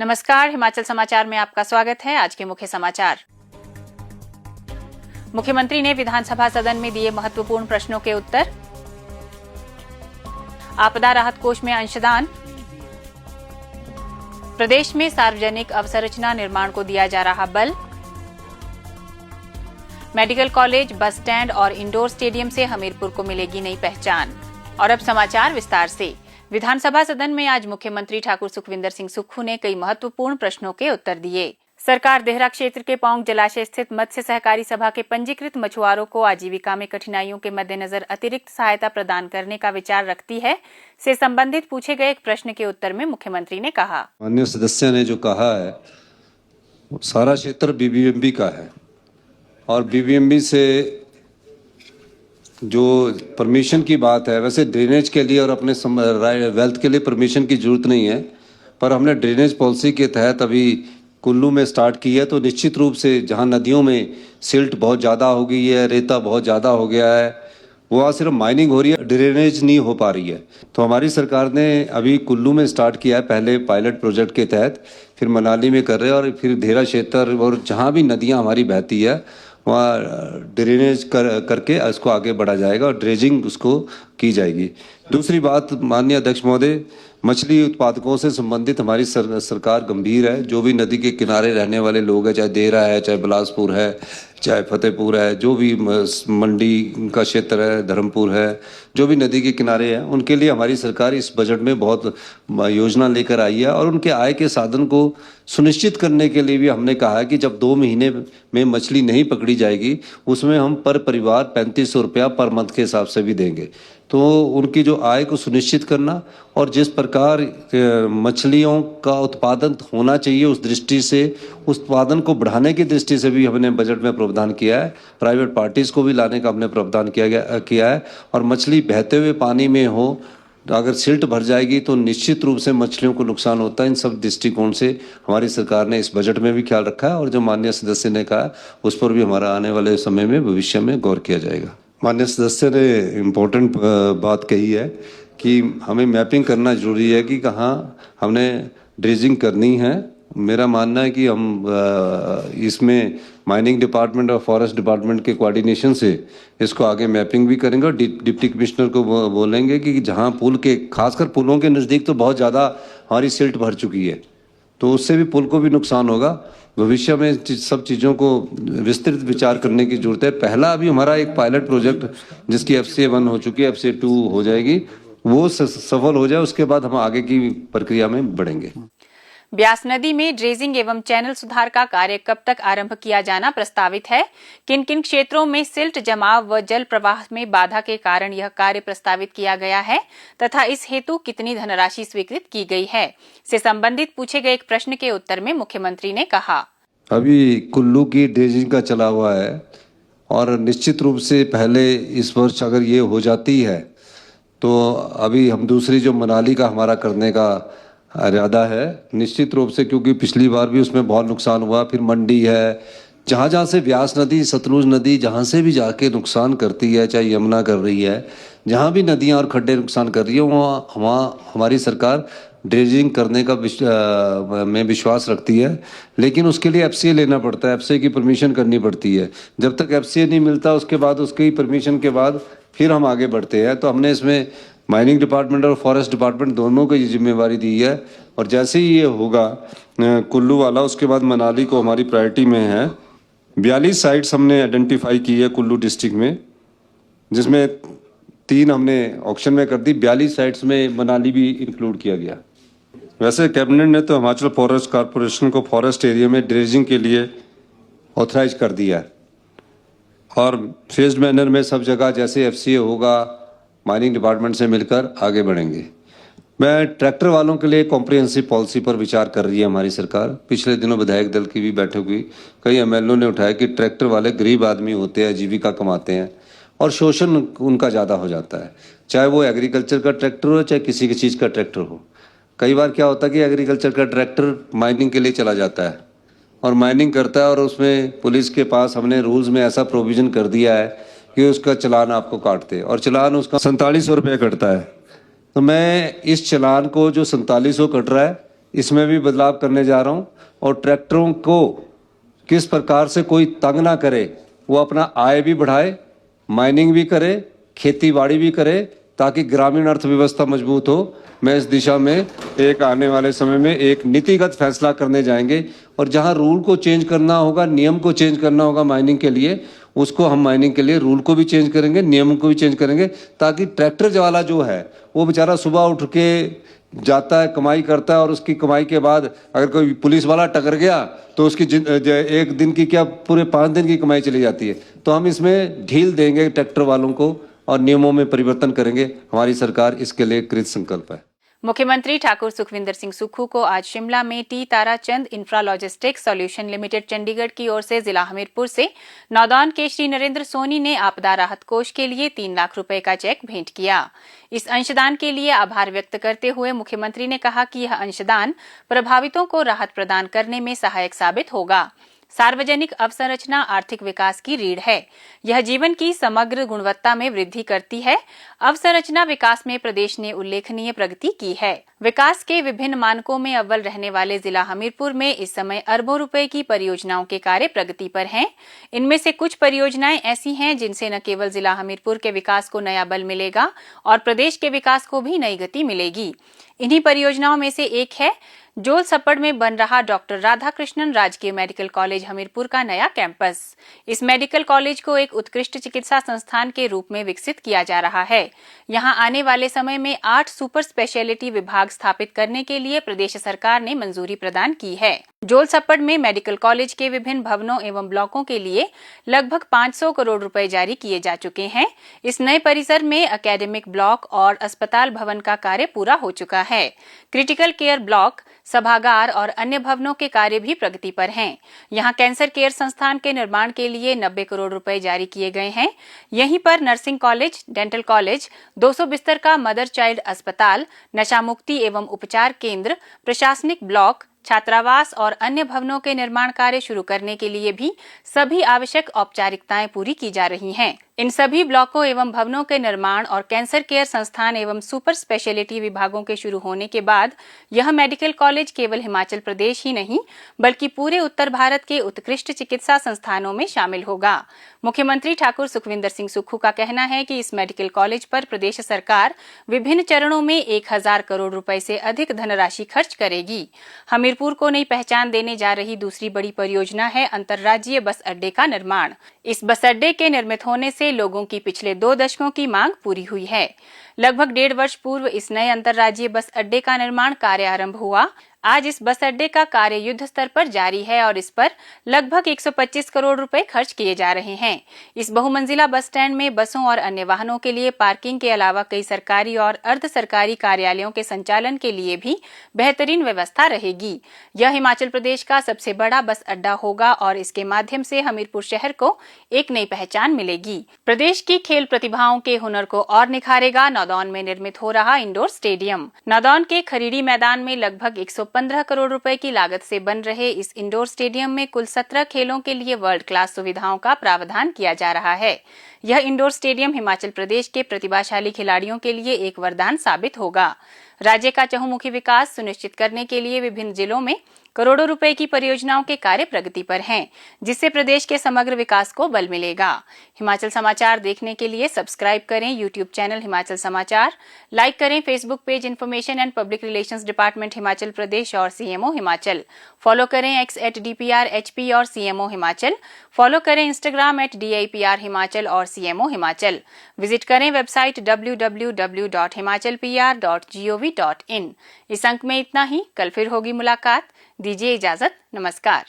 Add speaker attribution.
Speaker 1: नमस्कार, हिमाचल समाचार में आपका स्वागत है। आज के मुख्य समाचार। मुख्यमंत्री ने विधानसभा सदन में दिए महत्वपूर्ण प्रश्नों के उत्तर। आपदा राहत कोष में अंशदान। प्रदेश में सार्वजनिक अवसंरचना निर्माण को दिया जा रहा बल। मेडिकल कॉलेज, बस स्टैंड और इंडोर स्टेडियम से हमीरपुर को मिलेगी नई पहचान। और अब समाचार विस्तार से। विधानसभा सदन में आज मुख्यमंत्री ठाकुर सुखविंदर सिंह सुक्खू ने कई महत्वपूर्ण प्रश्नों के उत्तर दिए। सरकार देहरा क्षेत्र के पौंग जलाशय स्थित मत्स्य सहकारी सभा के पंजीकृत मछुआरों को आजीविका में कठिनाइयों के मद्देनजर अतिरिक्त सहायता प्रदान करने का विचार रखती है से संबंधित पूछे गए एक प्रश्न के उत्तर में मुख्यमंत्री ने कहा,
Speaker 2: माननीय सदस्य ने जो कहा है सारा क्षेत्र बीबीएमबी का है और बीबीएमबी से जो परमिशन की बात है, वैसे ड्रेनेज के लिए और अपने वेल्थ के लिए परमिशन की जरूरत नहीं है, पर हमने ड्रेनेज पॉलिसी के तहत अभी कुल्लू में स्टार्ट की है। तो निश्चित रूप से जहां नदियों में सिल्ट बहुत ज़्यादा हो गई है, रेता बहुत ज़्यादा हो गया है, वहाँ सिर्फ माइनिंग हो रही है, ड्रेनेज नहीं हो पा रही है। तो हमारी सरकार ने अभी कुल्लू में स्टार्ट किया है, पहले पायलट प्रोजेक्ट के तहत, फिर मनाली में कर रहे हैं और फिर देहरा क्षेत्र और जहाँ भी नदियाँ हमारी बहती है वहाँ ड्रेनेज करके इसको आगे बढ़ा जाएगा और ड्रेजिंग उसको की जाएगी। दूसरी बात, माननीय अध्यक्ष महोदय, मछली उत्पादकों से संबंधित हमारी सरकार गंभीर है। जो भी नदी के किनारे रहने वाले लोग हैं, चाहे देहरा है, चाहे बिलासपुर है, चाहे फतेहपुर है, जो भी मंडी का क्षेत्र है, धर्मपुर है, जो भी नदी के किनारे हैं, उनके लिए हमारी सरकार इस बजट में बहुत योजना लेकर आई है और उनके आय के साधन को सुनिश्चित करने के लिए भी हमने कहा है कि जब 2 महीने में मछली नहीं पकड़ी जाएगी उसमें हम पर परिवार 3500 रुपया पर मंथ के हिसाब से भी देंगे। तो उनकी जो आय को सुनिश्चित करना और जिस प्रकार मछलियों का उत्पादन होना चाहिए उस दृष्टि से उत्पादन को बढ़ाने की दृष्टि से भी हमने बजट में प्रावधान किया है। प्राइवेट पार्टीज़ को भी लाने का हमने प्रावधान किया है और मछली बहते हुए पानी में हो, अगर सिल्ट भर जाएगी तो निश्चित रूप से मछलियों को नुकसान होता है। इन सब दृष्टिकोण से हमारी सरकार ने इस बजट में भी ख्याल रखा है और जो माननीय सदस्य ने कहा उस पर भी हमारा आने वाले समय में भविष्य में गौर किया जाएगा। माननीय सदस्य ने इम्पोर्टेंट बात कही है कि हमें मैपिंग करना जरूरी है कि कहाँ हमने ड्रेजिंग करनी है। मेरा मानना है कि हम इसमें माइनिंग डिपार्टमेंट और फॉरेस्ट डिपार्टमेंट के कोऑर्डिनेशन से इसको आगे मैपिंग भी करेंगे और डिप्टी कमिश्नर को बोलेंगे कि जहाँ पुल के, खासकर पुलों के नज़दीक तो बहुत ज़्यादा हमारी सिल्ट भर चुकी है, तो उससे भी पुल को भी नुकसान होगा। भविष्य में सब चीज़ों को विस्तृत विचार करने की जरूरत है। पहला अभी हमारा एक पायलट प्रोजेक्ट जिसकी FCA 1 हो चुकी है, FCA 2 हो जाएगी, वो सफल हो जाए, उसके बाद हम आगे की प्रक्रिया में बढ़ेंगे।
Speaker 1: ब्यास नदी में ड्रेजिंग एवं चैनल सुधार का कार्य कब तक आरंभ किया जाना प्रस्तावित है? किन किन क्षेत्रों में सिल्ट जमाव व जल प्रवाह में बाधा के कारण यह कार्य प्रस्तावित किया गया है तथा इस हेतु कितनी धनराशि स्वीकृत की गई है से संबंधित पूछे गए एक प्रश्न के उत्तर में मुख्यमंत्री ने कहा,
Speaker 2: अभी कुल्लू की ड्रेजिंग का चला हुआ है और निश्चित रूप से पहले इस वर्ष अगर ये हो जाती है तो अभी हम दूसरी जो मनाली का हमारा करने का इरादा है निश्चित रूप से, क्योंकि पिछली बार भी उसमें बहुत नुकसान हुआ। फिर मंडी है, जहाँ जहाँ से ब्यास नदी, सतलुज नदी जहाँ से भी जाके नुकसान करती है, चाहे यमुना कर रही है, जहाँ भी नदियाँ और खड्डे नुकसान कर रही है वहाँ हमारी सरकार ड्रेजिंग करने का में विश्वास रखती है। लेकिन उसके लिए FCA लेना पड़ता है, FCA की परमिशन करनी पड़ती है। जब तक FCA नहीं मिलता उसके बाद उसकी परमिशन के बाद फिर हम आगे बढ़ते हैं। तो हमने इसमें माइनिंग डिपार्टमेंट और फॉरेस्ट डिपार्टमेंट दोनों को ये जिम्मेवारी दी है और जैसे ही ये होगा कुल्लू वाला, उसके बाद मनाली को हमारी प्रायोरिटी में है। 42 साइट्स हमने आइडेंटिफाई की है कुल्लू डिस्ट्रिक्ट में, जिसमें 3 हमने ऑक्शन में कर दी, 42 साइट्स में मनाली भी इंक्लूड किया गया। वैसे कैबिनेट ने तो हिमाचल फॉरेस्ट कॉरपोरेशन को फॉरेस्ट एरिया में ड्रेजिंग के लिए ऑथराइज कर दिया है और फेज्ड मैनर में सब जगह जैसे FCA होगा माइनिंग डिपार्टमेंट से मिलकर आगे बढ़ेंगे। मैं ट्रैक्टर वालों के लिए कॉम्प्रिहेंसिव पॉलिसी पर विचार कर रही है हमारी सरकार। पिछले दिनों विधायक दल की भी बैठक हुई, कई MLO ने उठाया कि ट्रैक्टर वाले गरीब आदमी होते हैं, जीविका कमाते हैं और शोषण उनका ज़्यादा हो जाता है, चाहे वो एग्रीकल्चर का ट्रैक्टर हो चाहे किसी की चीज़ का ट्रैक्टर हो। कई बार क्या होता है कि एग्रीकल्चर का ट्रैक्टर माइनिंग के लिए चला जाता है और माइनिंग करता है और उसमें पुलिस के पास हमने रूल्स में ऐसा प्रोविज़न कर दिया है कि उसका चालान आपको काटते और चालान उसका 4700 रुपये कटता है। तो मैं इस चालान को जो 4700 कट रहा है इसमें भी बदलाव करने जा रहा हूँ। और ट्रैक्टरों को किस प्रकार से कोई तंग ना करे, वो अपना आय भी बढ़ाए, माइनिंग भी करे, खेती बाड़ी भी करे, ताकि ग्रामीण अर्थव्यवस्था मजबूत हो। मैं इस दिशा में एक आने वाले समय में एक नीतिगत फैसला करने जाएंगे, और जहां रूल को चेंज करना होगा, नियम को चेंज करना होगा माइनिंग के लिए, उसको हम माइनिंग के लिए रूल को भी चेंज करेंगे, नियमों को भी चेंज करेंगे, ताकि ट्रैक्टर वाला जो है वो बेचारा सुबह उठ के जाता है, कमाई करता है, और उसकी कमाई के बाद अगर कोई पुलिस वाला टकर गया तो उसकी एक दिन की क्या पूरे 5 दिन की कमाई चली जाती है। तो हम इसमें ढील देंगे ट्रैक्टर वालों को और नियमों में परिवर्तन करेंगे। हमारी सरकार इसके लिए कृत संकल्प है।
Speaker 1: मुख्यमंत्री ठाकुर सुखविंदर सिंह सुक्खू को आज शिमला में T Tarachand infra logistics solution limited Chandigarh की ओर से जिला हमीरपुर से नौदान के श्री नरेंद्र सोनी ने आपदा राहत कोष के लिए 3 लाख रुपए का चेक भेंट किया। इस अंशदान के लिए आभार व्यक्त करते हुए मुख्यमंत्री ने कहा कि यह अंशदान प्रभावितों को राहत प्रदान करने में सहायक साबित होगा। सार्वजनिक अवसंरचना आर्थिक विकास की रीढ़ है। यह जीवन की समग्र गुणवत्ता में वृद्धि करती है। अवसंरचना विकास में प्रदेश ने उल्लेखनीय प्रगति की है। विकास के विभिन्न मानकों में अव्वल रहने वाले जिला हमीरपुर में इस समय अरबों रुपए की परियोजनाओं के कार्य प्रगति पर हैं। इनमें से कुछ परियोजनाएं ऐसी हैं जिनसे न केवल जिला हमीरपुर के विकास को नया बल मिलेगा और प्रदेश के विकास को भी नई गति मिलेगी। इन्हीं परियोजनाओं में से एक है जोल सप्पड़ में बन रहा डॉक्टर राधाकृष्णन राजकीय मेडिकल कॉलेज हमीरपुर का नया कैंपस। इस मेडिकल कॉलेज को एक उत्कृष्ट चिकित्सा संस्थान के रूप में विकसित किया जा रहा है। यहां आने वाले समय में 8 सुपर स्पेशलिटी विभाग स्थापित करने के लिए प्रदेश सरकार ने मंजूरी प्रदान की है। जोल सप्पड़ में मेडिकल कॉलेज के विभिन्न भवनों एवं ब्लॉकों के लिए लगभग 500 करोड़ रुपए जारी किए जा चुके हैं। इस नए परिसर में एकेडमिक ब्लॉक और अस्पताल भवन का कार्य पूरा हो चुका है। क्रिटिकल केयर ब्लॉक, सभागार और अन्य भवनों के कार्य भी प्रगति पर हैं। यहां कैंसर केयर संस्थान के निर्माण के लिए 90 करोड़ रुपए जारी किए गए हैं। यहीं पर नर्सिंग कॉलेज, डेंटल कॉलेज, 200 बिस्तर का मदर चाइल्ड अस्पताल, नशा मुक्ति एवं उपचार केंद्र, प्रशासनिक ब्लॉक, छात्रावास और अन्य भवनों के निर्माण कार्य शुरू करने के लिए भी सभी आवश्यक औपचारिकताएं पूरी की जा रही हैं। इन सभी ब्लॉकों एवं भवनों के निर्माण और कैंसर केयर संस्थान एवं सुपर स्पेशलिटी विभागों के शुरू होने के बाद यह मेडिकल कॉलेज केवल हिमाचल प्रदेश ही नहीं बल्कि पूरे उत्तर भारत के उत्कृष्ट चिकित्सा संस्थानों में शामिल होगा। मुख्यमंत्री ठाकुर सुखविंदर सिंह सुक्खू का कहना है कि इस मेडिकल कॉलेज पर प्रदेश सरकार विभिन्न चरणों में 1000 करोड़ रुपए से अधिक धनराशि खर्च करेगी। हमीरपुर को नई पहचान देने जा रही दूसरी बड़ी परियोजना है अंतर्राज्यीय बस अड्डे का निर्माण। इस बस अड्डे के निर्मित होने से लोगों की पिछले 2 दशकों की मांग पूरी हुई है। लगभग 1.5 वर्ष पूर्व इस नए अंतर्राज्यीय बस अड्डे का निर्माण कार्य आरंभ हुआ। आज इस बस अड्डे का कार्य युद्ध स्तर पर जारी है और इस पर लगभग 125 करोड़ रुपए खर्च किए जा रहे हैं। इस बहुमंजिला बस स्टैंड में बसों और अन्य वाहनों के लिए पार्किंग के अलावा कई सरकारी और अर्ध सरकारी कार्यालयों के संचालन के लिए भी बेहतरीन व्यवस्था रहेगी। यह हिमाचल प्रदेश का सबसे बड़ा बस अड्डा होगा और इसके माध्यम से हमीरपुर शहर को एक नई पहचान मिलेगी। प्रदेश की खेल प्रतिभाओं के हुनर को और निखारेगा नौदौन में निर्मित हो रहा इंडोर स्टेडियम। नौदौन के खरीड़ी मैदान में लगभग 115 करोड़ रुपए की लागत से बन रहे इस इंडोर स्टेडियम में कुल 17 खेलों के लिए वर्ल्ड क्लास सुविधाओं का प्रावधान किया जा रहा है। यह इंडोर स्टेडियम हिमाचल प्रदेश के प्रतिभाशाली खिलाड़ियों के लिए एक वरदान साबित होगा। राज्य का चहुमुखी विकास सुनिश्चित करने के लिए विभिन्न जिलों में करोड़ों रुपए की परियोजनाओं के कार्य प्रगति पर हैं, जिससे प्रदेश के समग्र विकास को बल मिलेगा। हिमाचल समाचार देखने के लिए सब्सक्राइब करें यूट्यूब चैनल हिमाचल समाचार, लाइक करें Facebook page information and public relations department Himachal Pradesh और सीएमओ हिमाचल, फॉलो करें x@DPRHP और सीएमओ हिमाचल, फॉलो करें इंस्टाग्राम @DIPR हिमाचल और सीएमओ हिमाचल, विजिट करें वेबसाइट www.himachalpr.gov.in। इस अंक में इतना ही, कल फिर होगी मुलाकात। दीजिए इजाजत, नमस्कार।